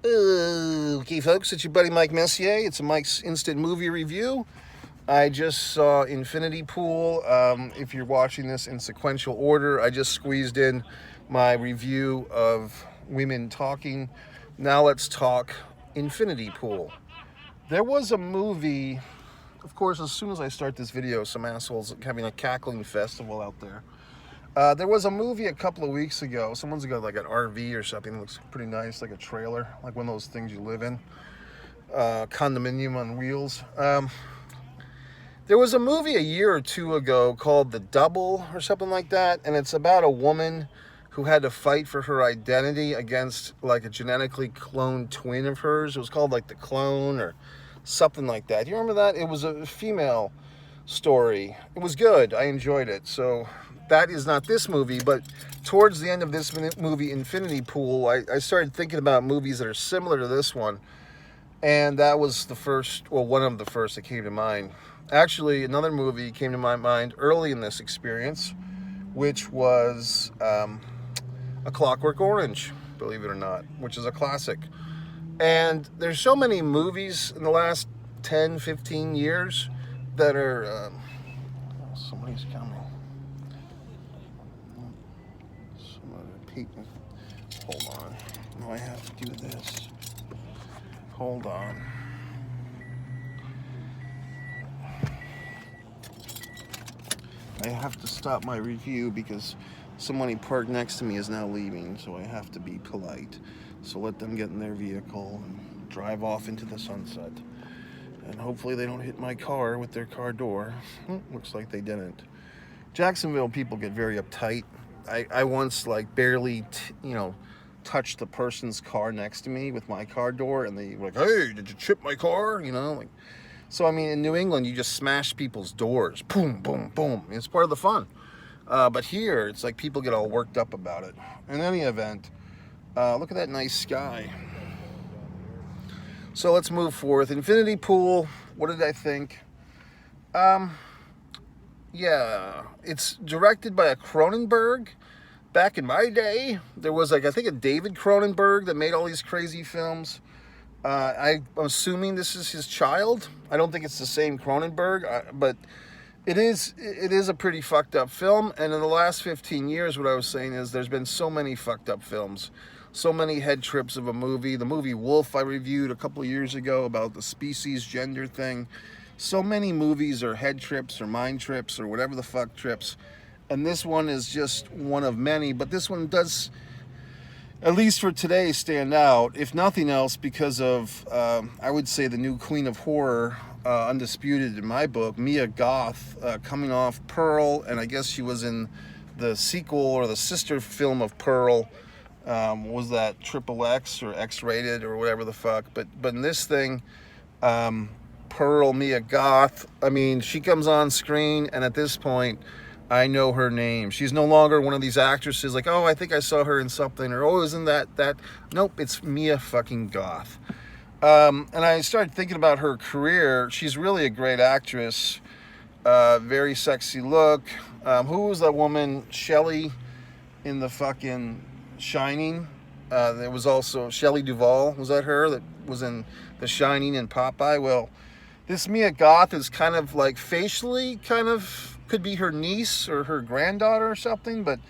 Okay, folks, it's your buddy Mike Messier. It's a Mike's Instant Movie Review. I just saw Infinity Pool. If you're watching this in sequential order, I just squeezed in my review of Women Talking. Now let's talk Infinity Pool. There was a movie, of course, as soon as I start this video, some assholes having a cackling festival out there. There was a movie a couple of weeks ago. Someone's got like an RV or something that looks pretty nice, like a trailer, like one of those things you live in. Condominium on wheels. There was a movie a year or two ago called The Double or something like that, and it's about a woman who had to fight for her identity against like a genetically cloned twin of hers. It was called like The Clone or something like that. Do you remember that? It was a female story. It was good. I enjoyed it. So that is not this movie, but towards the end of this movie, Infinity Pool, I started thinking about movies that are similar to this one, and that was the first, well, one of the first that came to mind. Actually, another movie came to my mind early in this experience, which was A Clockwork Orange, believe it or not, which is a classic. And there's so many movies in the last 10, 15 years that are... somebody's coming. Hold on. No, I have to do this. Hold on. I have to stop my review because somebody parked next to me is now leaving, so I have to be polite. So let them get in their vehicle and drive off into the sunset. And hopefully they don't hit my car with their car door. Looks like they didn't. Jacksonville people get very uptight. I once like barely, touched the person's car next to me with my car door, and they were like, "Hey, did you chip my car?" So I mean, in New England, you just smash people's doors, boom, boom, boom. It's part of the fun. But here, it's like people get all worked up about it. In any event, look at that nice sky. So let's move forth. Infinity Pool. What did I think? Yeah, it's directed by a Cronenberg. Back in my day, there was I think a David Cronenberg that made all these crazy films. I'm assuming this is his child. I don't think it's the same Cronenberg, but it is a pretty fucked up film. And in the last 15 years, what I was saying is there's been so many fucked up films, so many head trips of a movie. The movie Wolf I reviewed a couple of years ago about the species gender thing. So many movies are head trips or mind trips or whatever the fuck trips. And this one is just one of many, but this one does, at least for today, stand out, if nothing else, because of, I would say, the new queen of horror, undisputed in my book, Mia Goth, coming off Pearl, and I guess she was in the sequel or the sister film of Pearl. Was that XXX or X-rated or whatever the fuck? But in this thing, Pearl, Mia Goth, I mean, she comes on screen, and at this point, I know her name. She's no longer one of these actresses like, oh, I think I saw her in something, or oh, isn't that? Nope, it's Mia fucking Goth. And I started thinking about her career. She's really a great actress. Very sexy look. Who was that woman? Shelley in the fucking Shining. There was also Shelley Duvall. Was that her that was in The Shining and Popeye? Well, this Mia Goth is kind of like facially could be her niece or her granddaughter or something, but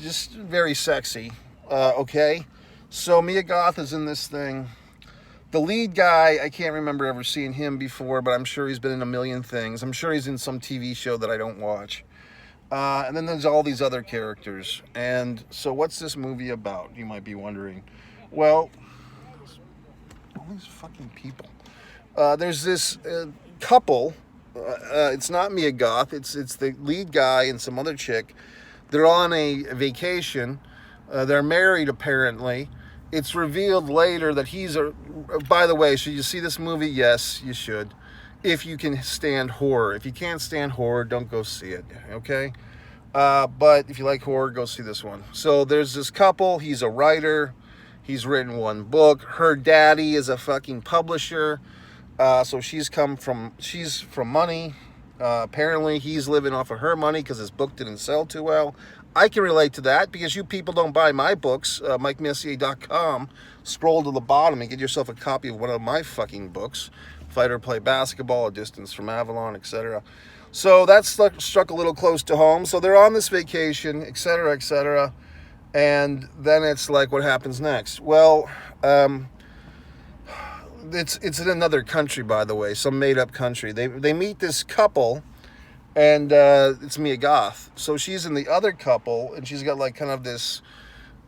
just very sexy. Okay, so Mia Goth is in this thing. The lead guy, I can't remember ever seeing him before, but I'm sure he's been in a million things. I'm sure he's in some TV show that I don't watch. And then there's all these other characters. And so what's this movie about, you might be wondering? Well, all these fucking people. There's this couple. It's not Mia Goth. It's the lead guy and some other chick. They're on a vacation. They're married, apparently. It's revealed later that he's a... By the way, should you see this movie? Yes, you should. If you can stand horror. If you can't stand horror, don't go see it, okay? But if you like horror, go see this one. So there's this couple. He's a writer. He's written one book. Her daddy is a fucking publisher. So she's from money. Apparently he's living off of her money because his book didn't sell too well. I can relate to that because you people don't buy my books, MikeMessier.com. Scroll to the bottom and get yourself a copy of one of my fucking books, Fight or Play Basketball, A Distance from Avalon, etc. So that struck a little close to home. So they're on this vacation, etc., etc. And then it's like, what happens next? Well, it's in another country, by the way, some made-up country. They meet this couple, and it's Mia Goth. So she's in the other couple, and she's got like kind of this,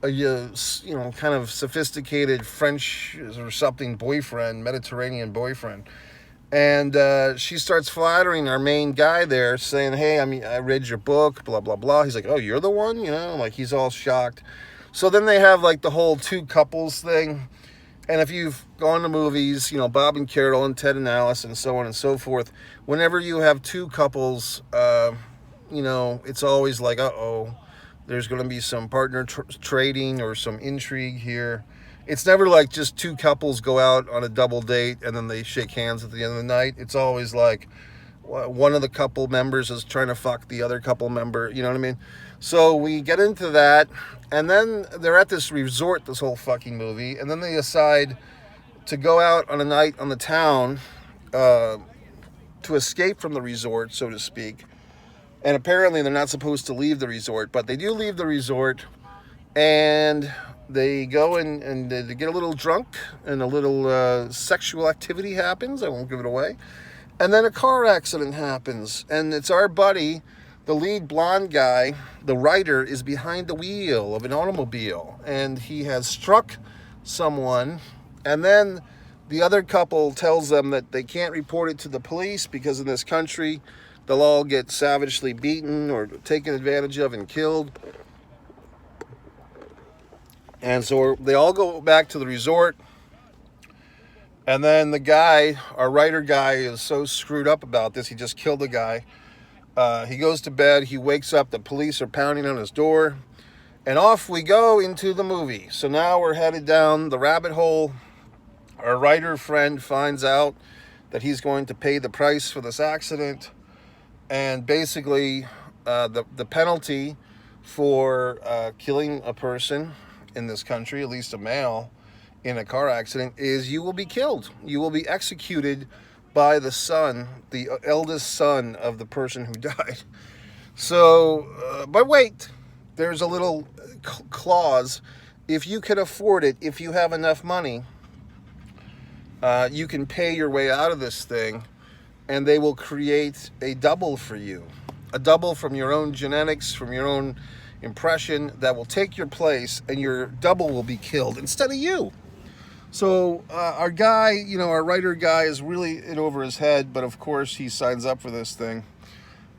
kind of sophisticated French or something boyfriend, Mediterranean boyfriend. And she starts flattering our main guy there, saying, hey, I read your book, blah, blah, blah. He's like, oh, you're the one? Like he's all shocked. So then they have like the whole two couples thing. And if you've gone to movies, Bob and Carol and Ted and Alice and so on and so forth, whenever you have two couples, it's always like, uh-oh, there's going to be some partner trading or some intrigue here. It's never like just two couples go out on a double date and then they shake hands at the end of the night. It's always like one of the couple members is trying to fuck the other couple member, you know what I mean? So we get into that, and then they're at this resort, this whole fucking movie, and then they decide to go out on a night on the town to escape from the resort, so to speak. And apparently they're not supposed to leave the resort, but they do leave the resort, and they go and they get a little drunk, and a little sexual activity happens. I won't give it away. And then a car accident happens, and it's our buddy, the lead blonde guy, the writer, is behind the wheel of an automobile, and he has struck someone, and then the other couple tells them that they can't report it to the police because in this country, they'll all get savagely beaten or taken advantage of and killed. And so they all go back to the resort. And then the guy, our writer guy, is so screwed up about this. He just killed the guy. He goes to bed. He wakes up. The police are pounding on his door. And off we go into the movie. So now we're headed down the rabbit hole. Our writer friend finds out that he's going to pay the price for this accident. And basically, the penalty for killing a person in this country, at least a male, in a car accident, is you will be killed. You will be executed by the son, the eldest son of the person who died. So, but wait, there's a little clause. If you can afford it, if you have enough money, you can pay your way out of this thing, and they will create a double for you. A double from your own genetics, from your own impression, that will take your place, and your double will be killed instead of you. So our guy, our writer guy, is really in over his head, but of course he signs up for this thing.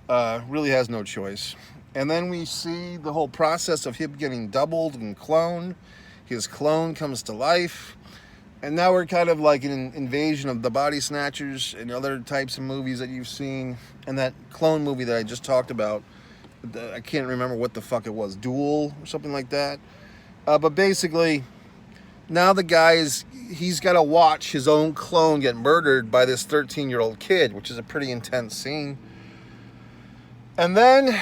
Really has no choice. And then we see the whole process of him getting doubled and cloned. His clone comes to life. And now we're kind of like an invasion of the body snatchers and other types of movies that you've seen. And that clone movie that I just talked about, I can't remember what the fuck it was, Duel or something like that. But basically, now the guy he's got to watch his own clone get murdered by this 13-year-old kid, which is a pretty intense scene. And then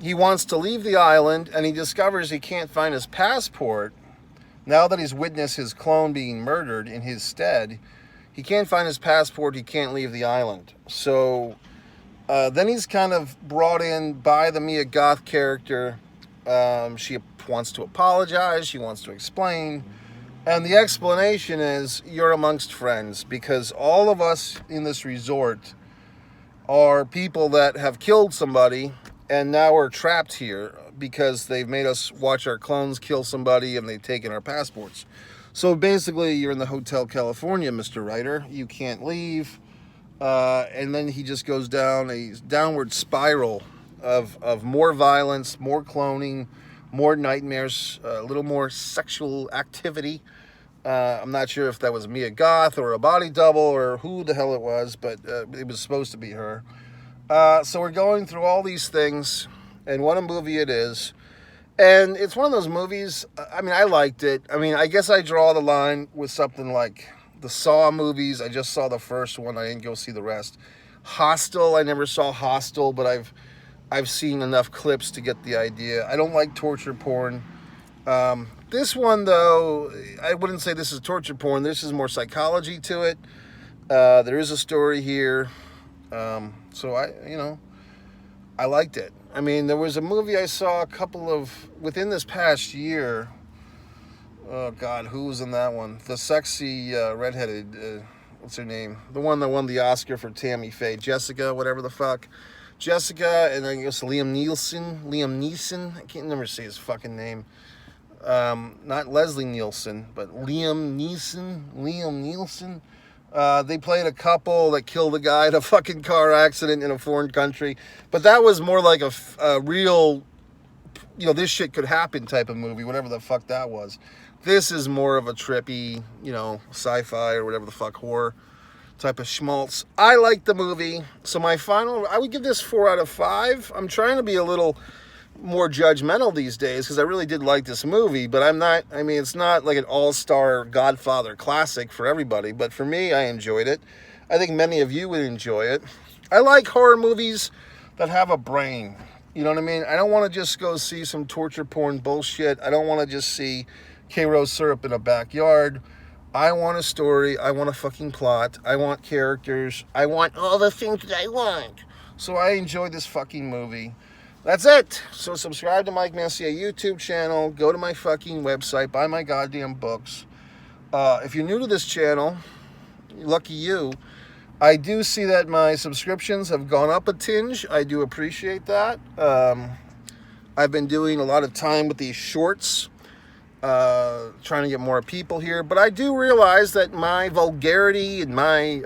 he wants to leave the island, and he discovers he can't find his passport. Now that he's witnessed his clone being murdered in his stead, he can't find his passport, he can't leave the island. So then he's kind of brought in by the Mia Goth character. She wants to apologize, she wants to explain. And the explanation is, you're amongst friends, because all of us in this resort are people that have killed somebody, and now we're trapped here because they've made us watch our clones kill somebody and they've taken our passports. So basically, you're in the Hotel California, Mr. Writer. You can't leave. And then he just goes down a downward spiral of more violence, more cloning, more nightmares, a little more sexual activity. I'm not sure if that was Mia Goth or a body double or who the hell it was, but it was supposed to be her. So we're going through all these things, and what a movie it is. And it's one of those movies, I liked it. I guess I draw the line with something like the Saw movies. I just saw the first one. I didn't go see the rest. Hostel, I never saw Hostel, but I've seen enough clips to get the idea. I don't like torture porn. This one, though, I wouldn't say this is torture porn. This is more psychology to it. There is a story here. So I liked it. I mean, there was a movie I saw within this past year. Oh, God, who was in that one? The sexy, redheaded, what's her name? The one that won the Oscar for Tammy Faye. Jessica, whatever the fuck. Jessica, and I guess Liam Neeson. I can't never say his fucking name. Not Leslie Nielsen, but Liam Neeson. They played a couple that killed a guy in a fucking car accident in a foreign country. But that was more like a real, this shit could happen type of movie, whatever the fuck that was. This is more of a trippy, sci-fi or whatever the fuck, horror type of schmaltz. I like the movie. So I would give this 4 out of 5. I'm trying to be a little more judgmental these days because I really did like this movie, but it's not like an all-star Godfather classic for everybody, but for me, I enjoyed it. I think many of you would enjoy it. I like horror movies that have a brain. You know what I mean? I don't want to just go see some torture porn bullshit. I don't want to just see K-Rose syrup in a backyard. I want a story. I want a fucking plot. I want characters. I want all the things that I want. So I enjoyed this fucking movie. That's it. So subscribe to Mike Messier YouTube channel. Go to my fucking website. Buy my goddamn books. If you're new to this channel, lucky you. I do see that my subscriptions have gone up a tinge. I do appreciate that. I've been doing a lot of time with these shorts. Trying to get more people here. But I do realize that my vulgarity and my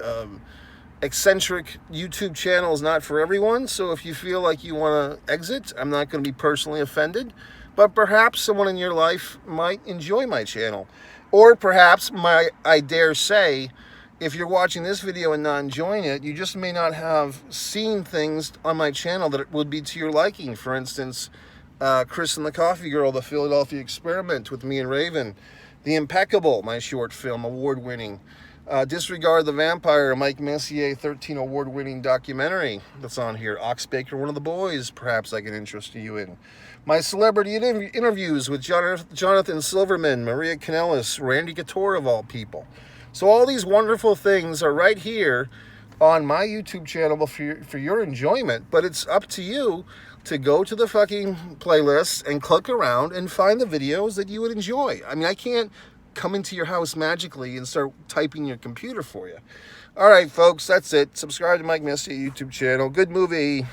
eccentric YouTube channel is not for everyone. So if you feel like you want to exit, I'm not going to be personally offended. But perhaps someone in your life might enjoy my channel. Or perhaps, I dare say, if you're watching this video and not enjoying it, you just may not have seen things on my channel that would be to your liking. For instance, Chris and the Coffee Girl, The Philadelphia Experiment with me and Raven. The Impeccable, my short film, award-winning. Disregard the Vampire, Mike Messier, 13 award-winning documentary that's on here. Ox Baker, One of the Boys, perhaps I can interest you in. My celebrity interviews with Jonathan Silverman, Maria Kanellis, Randy Couture, of all people. So all these wonderful things are right here on my YouTube channel for your enjoyment, but it's up to you to go to the fucking playlist and click around and find the videos that you would enjoy. I mean, I can't come into your house magically and start typing your computer for you. All right, folks, that's it. Subscribe to Mike Messier YouTube channel. Good movie.